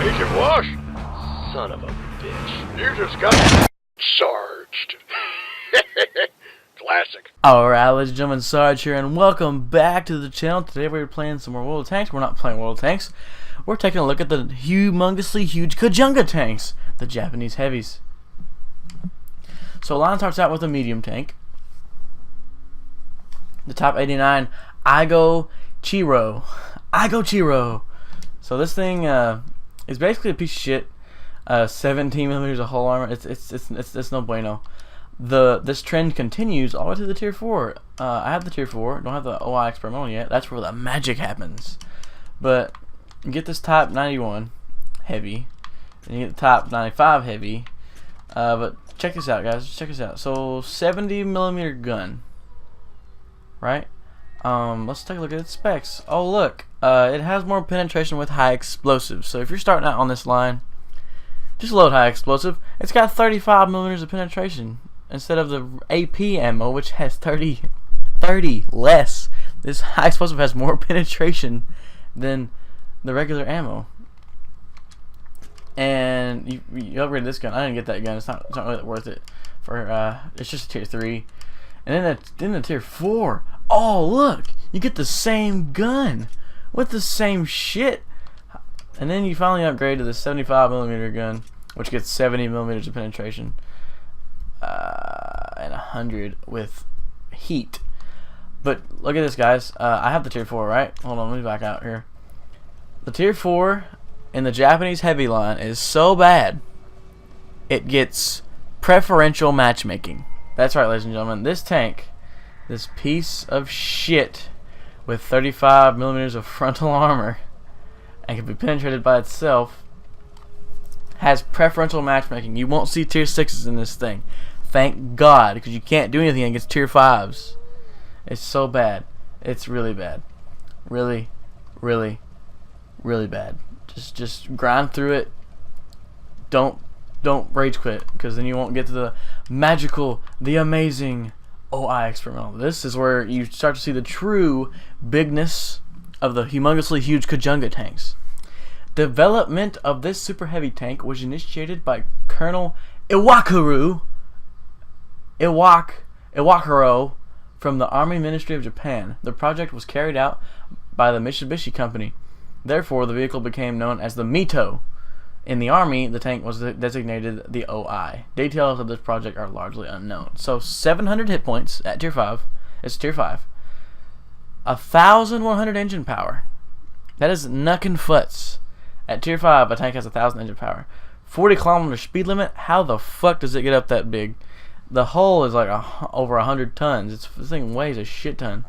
Need your wash? Son of a bitch. You just got charged. Classic. Alright, ladies and gentlemen, Sarge here, and welcome back to the channel. Today we're playing some more World of Tanks. We're not playing World of Tanks. We're taking a look at the humongously huge Kajunga tanks, the Japanese heavies. So line starts out with a medium tank. The top 89, Aigo Chiro. Aigo Chiro. So this thing is basically a piece of shit. 17 millimeters of hull armor. It's no bueno. This trend continues all the way to the tier 4. I have the tier 4. Don't have the OI experimental yet. That's where the magic happens. But you get this top 91 heavy, and you get the top 95 heavy. But check this out, guys. Check this out. So 70 millimeter gun, right? Let's take a look at its specs. Oh look, it has more penetration with high explosives. So if you're starting out on this line, just load high explosive. It's got 35 millimeters of penetration instead of the AP ammo, which has 30 less. This high explosive has more penetration than the regular ammo. And you upgrade this gun. I didn't get that gun. It's not really worth it. For it's just a tier 3. And then the tier 4. Oh look, you get the same gun with the same shit. And then you finally upgrade to the 75 millimeter gun, which gets 70 millimeters of penetration and 100 with heat. But look at this, guys. I have the tier 4, right? Hold on, let me back out here. The tier 4 in the Japanese heavy line is so bad, it gets preferential matchmaking. That's right, ladies and gentlemen. This tank, this piece of shit with 35 millimeters of frontal armor and can be penetrated by itself, has preferential matchmaking. You won't see tier 6s in this thing. Thank God, because you can't do anything against tier 5s. It's so bad. It's really bad. Really, really, really bad. Just grind through it. Don't rage quit, because then you won't get to the magical, the amazing OI experimental. This is where you start to see the true bigness of the humongously huge Kajunga tanks. Development of this super heavy tank was initiated by Colonel Iwakuro from the Army Ministry of Japan. The project was carried out by the Mitsubishi Company. Therefore, the vehicle became known as the Mito. In the Army, the tank was designated the OI. Details of this project are largely unknown. So 700 hit points at tier 5. It's tier 5. 1,100 engine power. That is knuckin' foots. At tier 5, a tank has 1,000 engine power. 40 kilometer speed limit. How the fuck does it get up that big? The hull is like over 100 tons. This thing weighs a shit ton.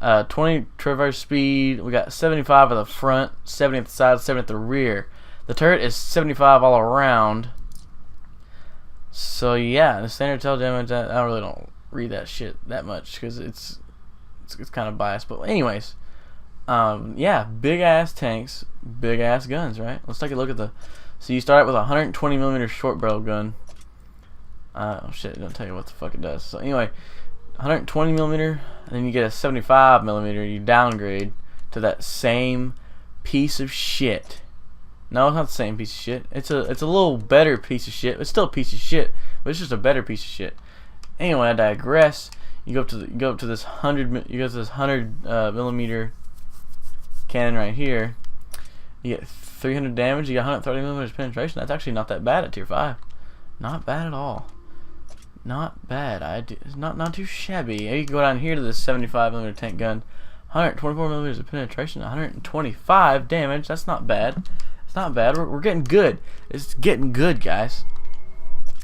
20 traverse speed. We got 75 at the front, 70 at the side, 70 at the rear. The turret is 75 all around. So yeah, the standard tail damage. I really don't read that shit that much because it's kind of biased. But anyways, yeah, big ass tanks, big ass guns, right? Let's take a look at the. So you start out with a 120 millimeter short barrel gun. Oh shit, it don't tell you what the fuck it does. So anyway, 120 millimeter, and then you get a 75 millimeter. You downgrade to that same piece of shit. No, it's not the same piece of shit. It's a little better piece of shit. It's still a piece of shit, but it's just a better piece of shit. Anyway, I digress. You go up to this 100 millimeter cannon right here. You get 300 damage. You got 130 millimeters penetration. That's actually not that bad at tier 5. Not bad at all. Not bad. It's not too shabby. You can go down here to this 75 millimeter tank gun. 124 millimeters of penetration. 125 damage. That's not bad. It's not bad. We're getting good. It's getting good, guys.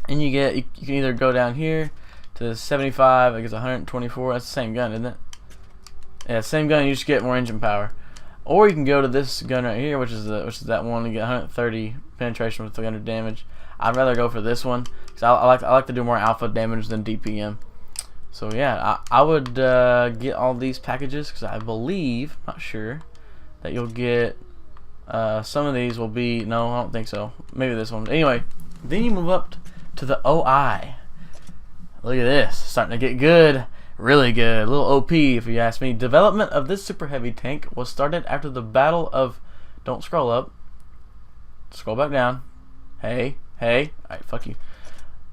And you can either go down here to the 75. I guess 124. That's the same gun, isn't it? Yeah, same gun. You just get more engine power. Or you can go to this gun right here, which is that one. You get 130 penetration with 300 damage. I'd rather go for this one because I like to do more alpha damage than DPM. So yeah, I would get all these packages because I believe, not sure, that you'll get some of these will be, no, I don't think so. Maybe this one. Anyway, then you move up to the OI. Look at this, starting to get good. Really good. A little OP if you ask me. Development of this super heavy tank was started after the Battle of, don't scroll up, Scroll back down. Hey. Alright, fuck you.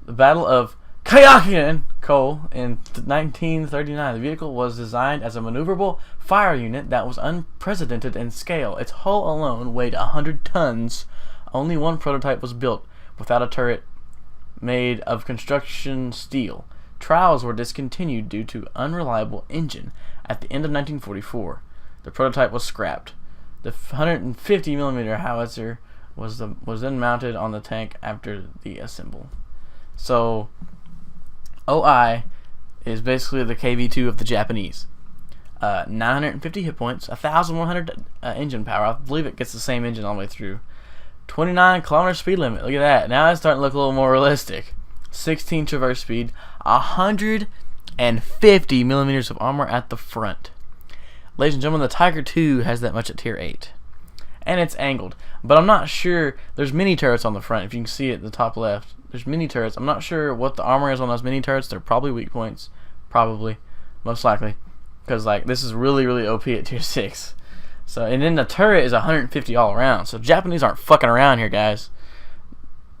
The Battle of Kayakian Coal in 1939. The vehicle was designed as a maneuverable fire unit that was unprecedented in scale. Its hull alone weighed 100 tons. Only one prototype was built without a turret made of construction steel. Trials were discontinued due to unreliable engine at the end of 1944. The prototype was scrapped. The 150mm howitzer was then mounted on the tank after the assemble. So, OI is basically the KV-2 of the Japanese. 950 hit points, 1,100 engine power. I believe it gets the same engine all the way through. 29 kilometer speed limit. Look at that. Now it's starting to look a little more realistic. 16 traverse speed, 150 millimeters of armor at the front. Ladies and gentlemen, the Tiger II has that much at tier 8. And it's angled. But I'm not sure. There's mini turrets on the front. If you can see it at the top left, there's mini turrets. I'm not sure what the armor is on those mini turrets. They're probably weak points. Probably. Most likely. Because like this is really, really OP at tier 6. So, and then the turret is 150 all around. So Japanese aren't fucking around here, guys.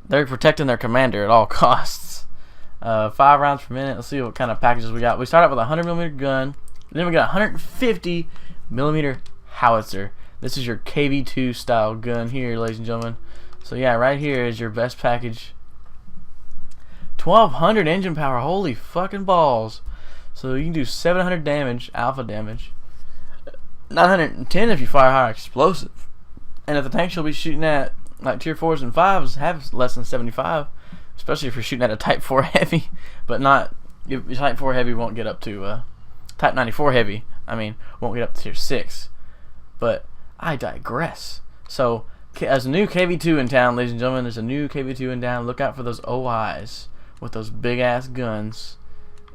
They're protecting their commander at all costs. 5 rounds per minute. Let's see what kind of packages we got. We start out with a 100mm gun. Then we got a 150mm howitzer. This is your KV-2 style gun here, ladies and gentlemen. So yeah, right here is your best package. 1,200 engine power. Holy fucking balls. So you can do 700 damage, alpha damage. 910 if you fire higher explosive. And if the tanks you'll be shooting at, like tier 4s and 5s, have less than 75. Especially if you're shooting at a Type 4 heavy. But not, your Type 4 heavy won't get up to, Type 94 heavy, won't get up to tier 6. But I digress. So, as a new KV-2 in town, ladies and gentlemen, there's a new KV-2 in town. Look out for those OIs with those big ass guns.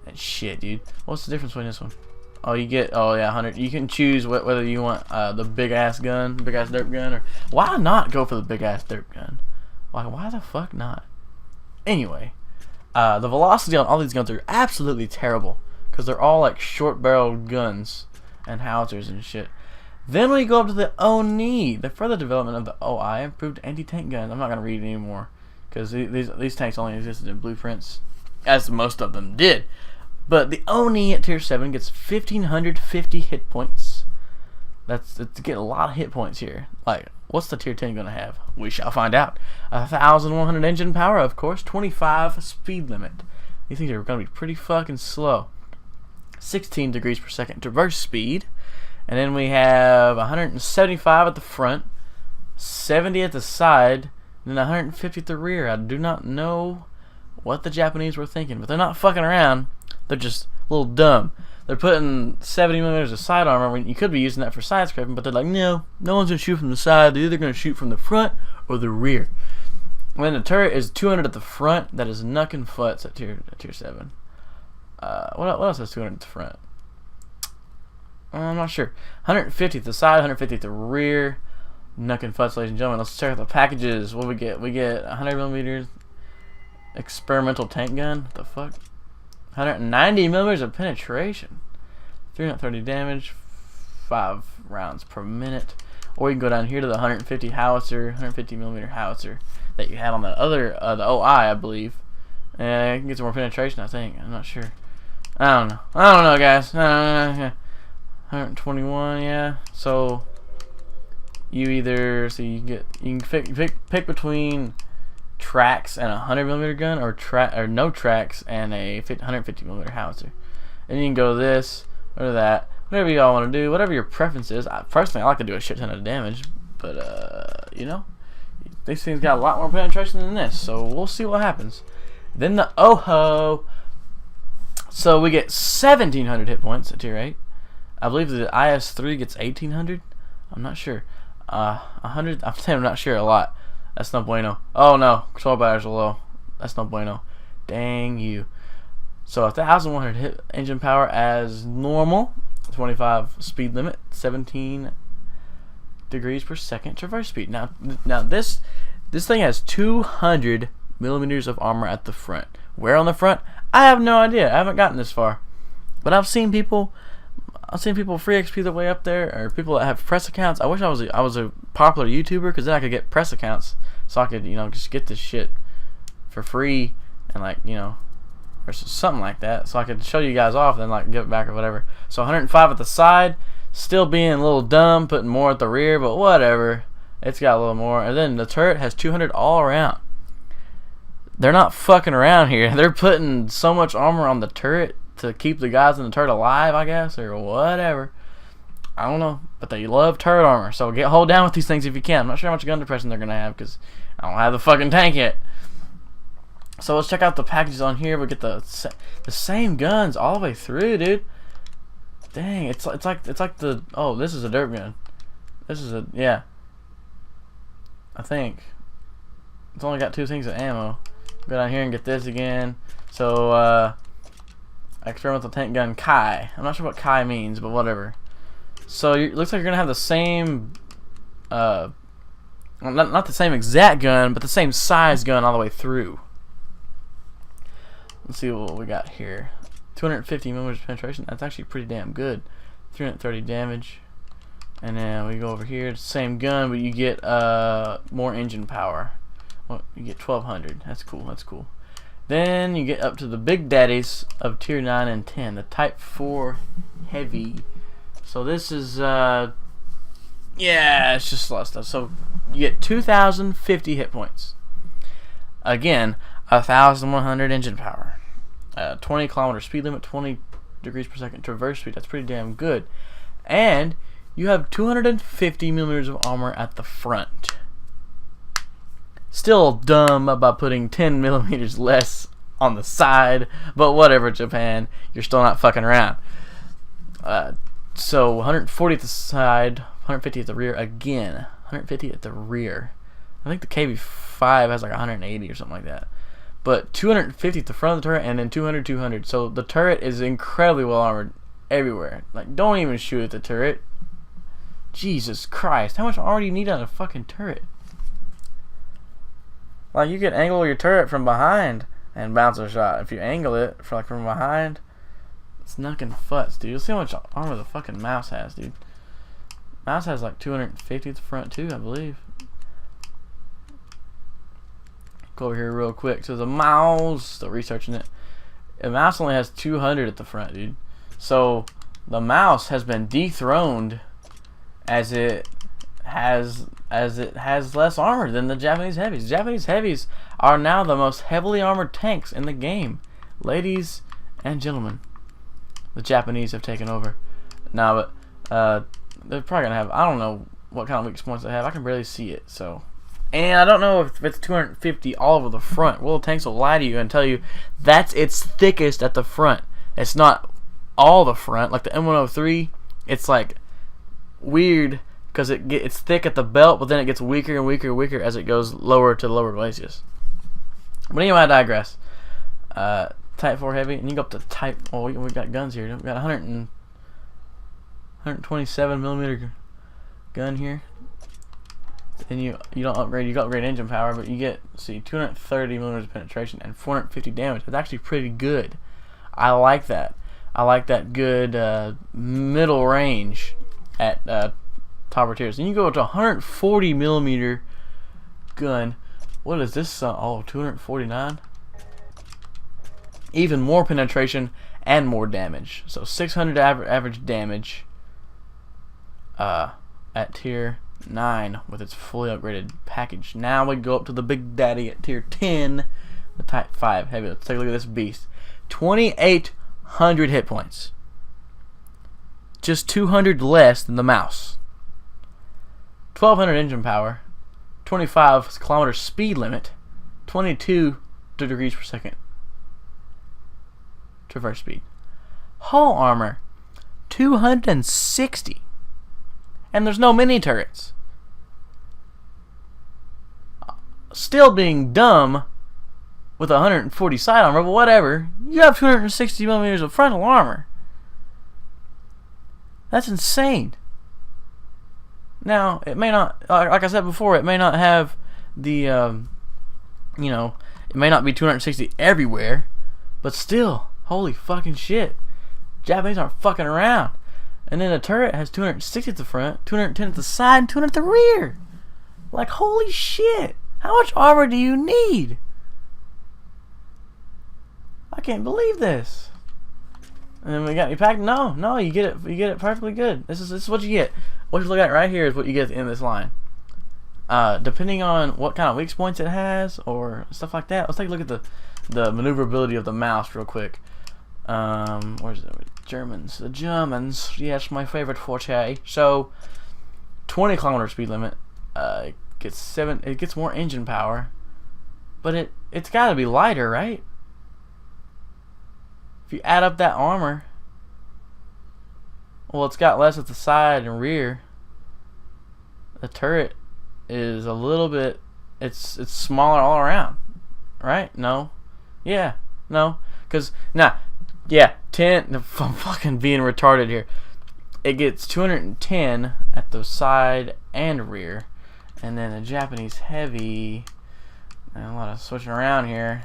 And shit, dude. What's the difference between this one? Oh, you get, 100. You can choose whether you want the big ass gun, big ass derp gun, or why not go for the big ass derp gun? Why the fuck not? Anyway, the velocity on all these guns are absolutely terrible because they're all like short barreled guns and howitzers and shit. Then we go up to the ONI. The further development of the OI improved anti-tank guns. I'm not going to read it anymore because these tanks only existed in blueprints, as most of them did. But the ONI at tier 7 gets 1,550 hit points. That's to get a lot of hit points here. Like, what's the tier 10 going to have? We shall find out. 1,100 engine power, of course. 25 speed limit. These things are going to be pretty fucking slow. 16 degrees per second traverse speed. And then we have 175 at the front, 70 at the side, and then 150 at the rear. I do not know what the Japanese were thinking, but they're not fucking around. They're just a little dumb. They're putting 70mm of side armor when you could be using that for side scraping, but they're like, no one's going to shoot from the side. They're either going to shoot from the front or the rear. When the turret is 200 at the front, that is knuckin' futs at tier 7. What else has 200 at the front? I'm not sure. 150 at the side, 150 at the rear. Knuckin' futs, ladies and gentlemen. Let's check out the packages. What we get? We get 100mm experimental tank gun. What the fuck? 190mm of penetration. 330 damage. 5 rounds per minute. Or you can go down here to the 150 howitzer, 150mm howitzer that you had on the other, the OI, I believe. And you can get some more penetration, I think. I'm not sure. I don't know, guys. 121, yeah. So you either you can pick between tracks and a 100mm gun, or no tracks and a 150mm howitzer. And you can go this or that, whatever y'all want to do, whatever your preference is. Personally, I like to do a shit ton of damage, but you know, these things got a lot more penetration than this, so we'll see what happens. Then the OHO. So we get 1,700 hit points at tier 8. I believe the IS-3 gets 1,800. I'm not sure. 100. I'm saying I'm not sure a lot. That's no bueno. Oh no, control batteries are low. That's no bueno. Dang you. So 1,100 hit engine power as normal. 25 speed limit. 17 degrees per second traverse speed. Now this thing has 200 millimeters of armor at the front. Where on the front? I have no idea. I haven't gotten this far, but I've seen people free XP their way up there, or people that have press accounts. I wish I was a popular YouTuber, because then I could get press accounts so I could, just get this shit for free and like, or something like that, so I could show you guys off, then like give it back or whatever. So 105 at the side, still being a little dumb, putting more at the rear, but whatever. It's got a little more, and then the turret has 200 all around. They're not fucking around here. They're putting so much armor on the turret to keep the guys in the turret alive, I guess, or whatever. I don't know, but they love turret armor, so hold down with these things if you can. I'm not sure how much gun depression they're gonna have because I don't have the fucking tank yet. So let's check out the packages on here. We get the same guns all the way through, dude. Dang, it's like the this is a derp gun. This is yeah. I think it's only got 2 things of ammo. Go down here and get this again. So experimental tank gun Kai. I'm not sure what Kai means, but whatever. So it looks like you're gonna have the same, not the same exact gun, but the same size gun all the way through. Let's see what we got here. 250 millimeters penetration. That's actually pretty damn good. 330 damage. And then we go over here. It's the same gun, but you get more engine power. Well, you get 1200. That's cool. That's cool. Then you get up to the big daddies of tier 9 and 10, the Type 4 Heavy. So this is yeah, it's just a lot of stuff. So you get 2,050 hit points. Again, 1,100 engine power. 20 kilometer speed limit, 20 degrees per second traverse speed. That's pretty damn good. And you have 250 millimeters of armor at the front. Still dumb about putting 10 millimeters less on the side, but whatever, Japan. You're still not fucking around. So 140 at the side, 150 at the rear again. 150 at the rear. I think the KB5 has like 180 or something like that. But 250 at the front of the turret, and then 200, 200. So the turret is incredibly well armored everywhere. Like, don't even shoot at the turret. Jesus Christ, how much armor do you need on a fucking turret? Like, you can angle your turret from behind and bounce a shot. If you angle it from behind, it's knucking futs, dude. You'll see how much armor the fucking mouse has, dude. Mouse has like 250 at the front too, I believe. Go over here real quick. So the mouse, still researching it. The mouse only has 200 at the front, dude. So the mouse has been dethroned as it has less armor than the Japanese heavies. Japanese heavies are now the most heavily armored tanks in the game. Ladies and gentlemen, the Japanese have taken over. Now, but they're probably gonna have, I don't know what kind of weak points they have. I can barely see it, so. And I don't know if it's 250 all over the front. Well, the tanks will lie to you and tell you that's its thickest at the front. It's not all the front. Like the M103, it's like weird because it's thick at the belt, but then it gets weaker and weaker and weaker as it goes lower to the lower glacis. But anyway, I digress. Type 4 heavy, and you go up to Type. Oh, we got guns here. We got 127 millimeter gun here. And you don't upgrade. You got upgrade engine power, but you get 230 millimeters of penetration and 450 damage. That's actually pretty good. I like that. I like that good middle range at top tiers. And you go to 140 millimeter gun. What is this? 249. Even more penetration and more damage. So 600 average damage at tier 9 with its fully upgraded package. Now we go up to the big daddy at tier 10, the Type 5 heavy. Let's take a look at this beast. 2,800 hit points. Just 200 less than the mouse. 1,200 engine power. 25 kilometer speed limit. 22 degrees per second traverse speed. Hull armor 260. And there's no mini turrets. Still being dumb with 140 side armor, but whatever. You have 260 millimeters of frontal armor. That's insane. Now, it may not, like I said before, it may not have the, it may not be 260 everywhere, but still, holy fucking shit. Japanese aren't fucking around. And then the turret has 260 at the front, 210 at the side, and 200 at the rear. Like, holy shit. How much armor do you need? I can't believe this. And then we got you packed. No, you get it. You get it perfectly good. This is what you get. What you look at right here is what you get at the end of this line. Depending on what kind of weak points it has or stuff like that. Let's take a look at the maneuverability of the mouse real quick. Where's it? Germans. The Germans. Yes, my favorite forte. So, 20 kilometer speed limit. It gets more engine power, but it's got to be lighter, right? If you add up that armor, well, it's got less at the side and rear. The turret is a little bit, it's smaller all around, right? No, yeah, no, because yeah, 10. I'm fucking being retarded here. It gets 210 at the side and rear, and then the Japanese heavy, and a lot of switching around here,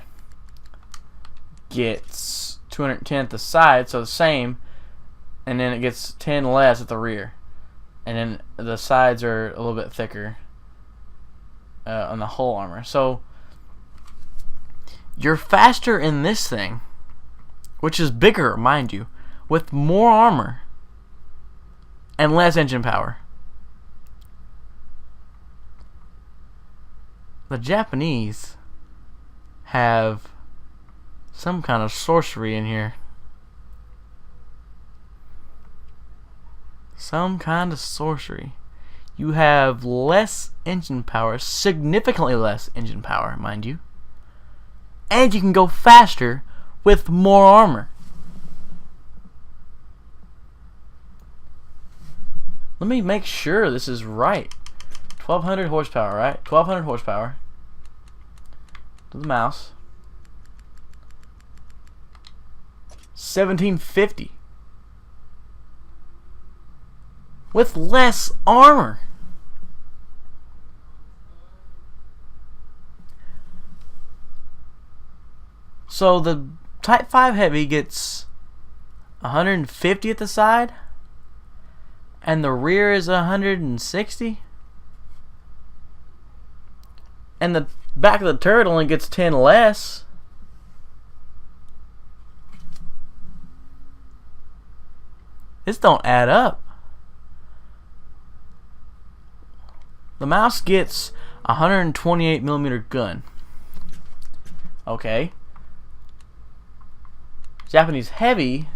gets 210 at the side, so the same, and then it gets 10 less at the rear, and then the sides are a little bit thicker on the whole armor. So you're faster in this thing, which is bigger, mind you, with more armor and less engine power. The Japanese have some kind of sorcery in here. Some kind of sorcery. You have less engine power, significantly less engine power, mind you. And you can go faster with more armor. Let me make sure this is right. 1200 horsepower, right? 1200 horsepower. To the mouse. 1750. With less armor. So the Type 5 Heavy gets 150 at the side, and the rear is 160, and the back of the turret only gets 10 less. This don't add up. The mouse gets a 128 millimeter gun. Okay. Japanese heavy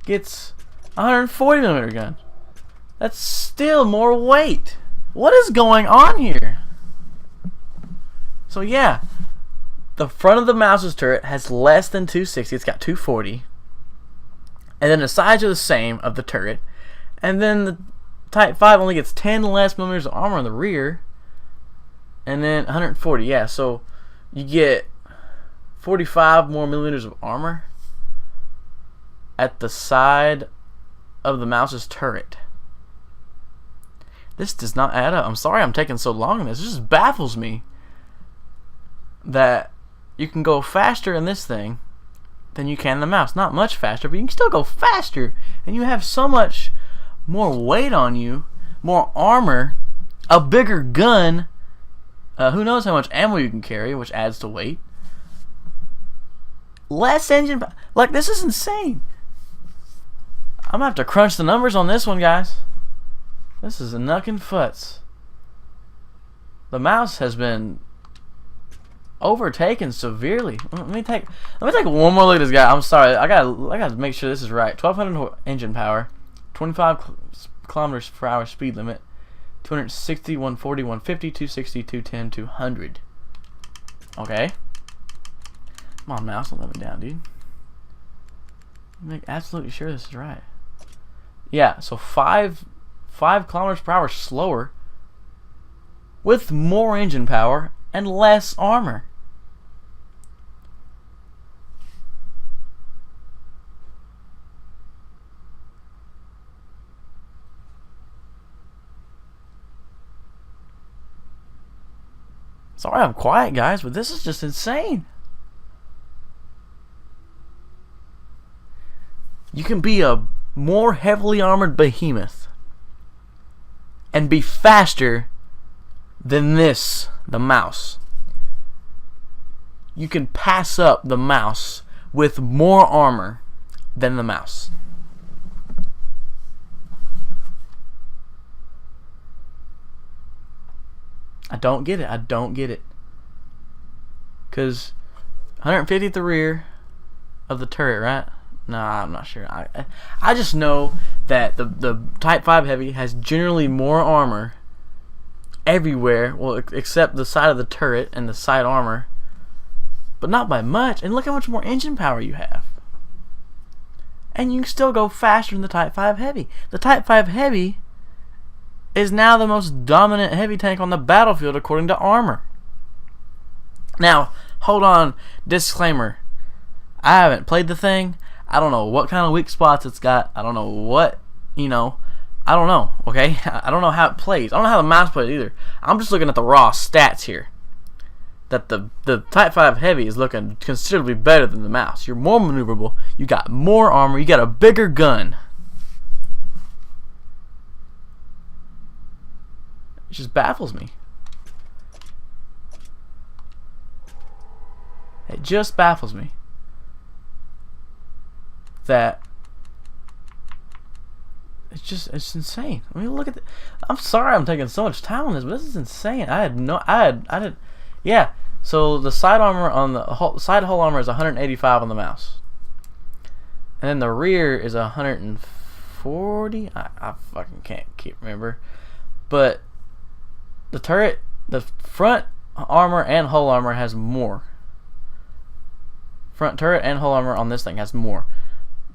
gets a 140 millimeter gun. That's still more weight. What is going on here? So yeah, the front of the mouse's turret has less than 260. It's got 240. And then the sides are the same of the turret. And then the Type 5 only gets 10 less millimeters of armor on the rear. And then 140. Yeah, so you get 45 more millimeters of armor at the side of the mouse's turret. This does not add up. I'm sorry I'm taking so long on this. This just baffles me that you can go faster in this thing than you can in the mouse. Not much faster, but you can still go faster. And you have so much more weight on you, more armor, a bigger gun. Who knows how much ammo you can carry, which adds to weight. Less engine. Like, this is insane. I'm gonna have to crunch the numbers on this one, guys. This is a knuckin' futz. The mouse has been overtaken severely. Let me take one more look at this guy. I'm sorry. I gotta make sure this is right. 1200 engine power, 25 kilometers per hour speed limit, 260, 140, 150, 260, 210, 200. Okay. Come on, mouse, don't let me down, dude. Make absolutely sure this is right. Yeah, so 5 kilometers per hour slower with more engine power and less armor. Sorry I'm quiet, guys, but this is just insane. You can be a more heavily armored behemoth and be faster than this, the mouse. You can pass up the mouse with more armor than the mouse. I don't get it. Because 150 at the rear of the turret, right? Nah, I'm not sure. I just know that the Type 5 Heavy has generally more armor everywhere, well, except the side of the turret and the side armor, but not by much. And look how much more engine power you have. And you can still go faster than the Type 5 Heavy. The Type 5 Heavy is now the most dominant heavy tank on the battlefield according to armor. Now, hold on, disclaimer. I haven't played the thing. I don't know what kind of weak spots it's got. I don't know what, I don't know, okay? I don't know how it plays. I don't know how the mouse plays either. I'm just looking at the raw stats here. That the Type 5 Heavy is looking considerably better than the mouse. You're more maneuverable. You got more armor. You got a bigger gun. It just baffles me. It just baffles me that it's insane. I mean, look at I'm sorry I'm taking so much time on this, but this is insane. I didn't. Yeah. So the side armor on the side hull armor is 185 on the mouse, and then the rear is 140. I fucking can't remember, but the turret, the front armor and hull armor has more. Front turret and hull armor on this thing has more.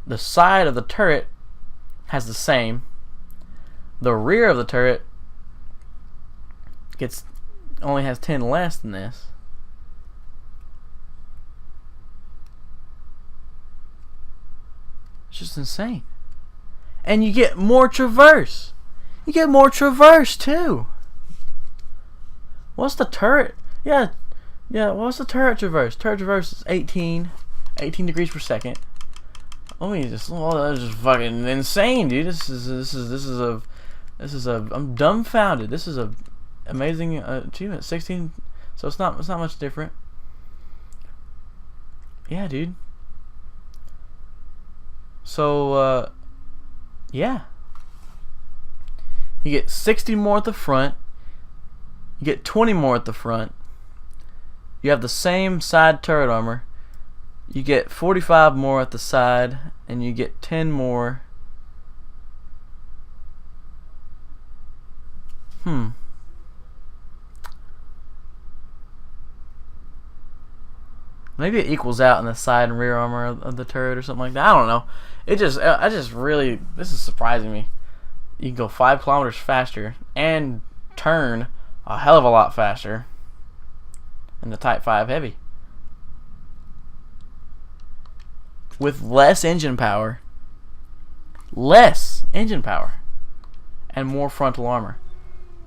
The side of the turret has the same. The rear of the turret only has 10 less than this. It's just insane. And you get more traverse. You get more traverse too. What's the turret? Yeah. What's the turret traverse? Turret traverse is 18 degrees per second. That's just fucking insane, dude. This is I'm dumbfounded. This is a amazing achievement. 16, so it's not much different. Yeah, dude. So yeah, you get 60 more at the front. You get 20 more at the front. You have the same side turret armor. You get 45 more at the side, and you get 10 more. Maybe it equals out in the side and rear armor of the turret or something like that. I don't know. This is surprising me. You can go 5 kilometers faster and turn a hell of a lot faster in the Type 5 Heavy. With less engine power. And more frontal armor.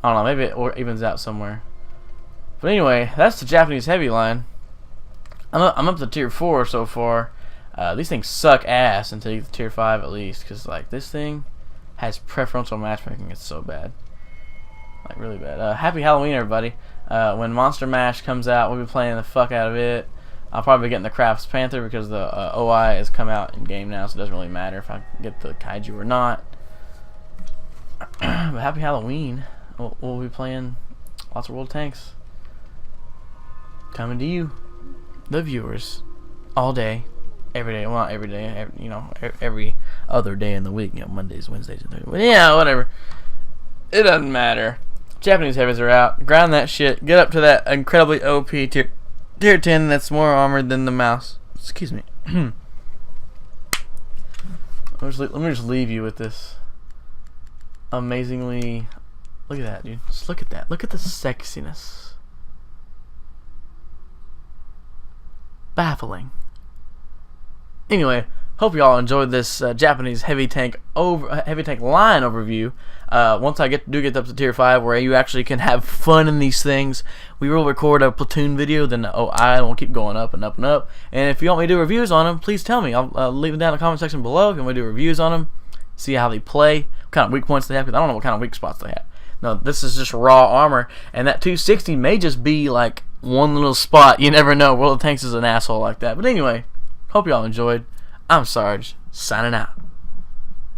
I don't know, maybe it evens out somewhere. But anyway, that's the Japanese Heavy line. I'm up to tier 4 so far. These things suck ass until you get to tier 5 at least. Because like this thing has preferential matchmaking. It's so bad. Like really bad. Happy Halloween everybody. When Monster Mash comes out, we'll be playing the fuck out of it. I'll probably be getting the Crafts Panther because the OI has come out in game now, so it doesn't really matter if I get the Kaiju or not. But happy Halloween. We'll be playing lots of World Tanks. Coming to you, the viewers, all day, every day. Well, not every day, every other day in the week. Mondays, Wednesdays, and Thursdays. But yeah, whatever. It doesn't matter. Japanese Heavies are out. Grind that shit. Get up to that incredibly OP tier 10 that's more armored than the mouse. Excuse me. Let me just leave you with this amazingly. Look at that, dude. Just look at that. Look at the sexiness. Baffling. Anyway, hope y'all enjoyed this Japanese heavy tank line overview. Once I do get up to tier 5, where you actually can have fun in these things, we will record a platoon video. Then I will keep going up and up and up. And if you want me to do reviews on them, please tell me. I'll leave it down in the comment section below if you want me to do reviews on them. See how they play, what kind of weak points they have. Because I don't know what kind of weak spots they have. No, this is just raw armor, and that 260 may just be like one little spot. You never know. World of Tanks is an asshole like that. But anyway, hope y'all enjoyed. I'm Sarge, signing out.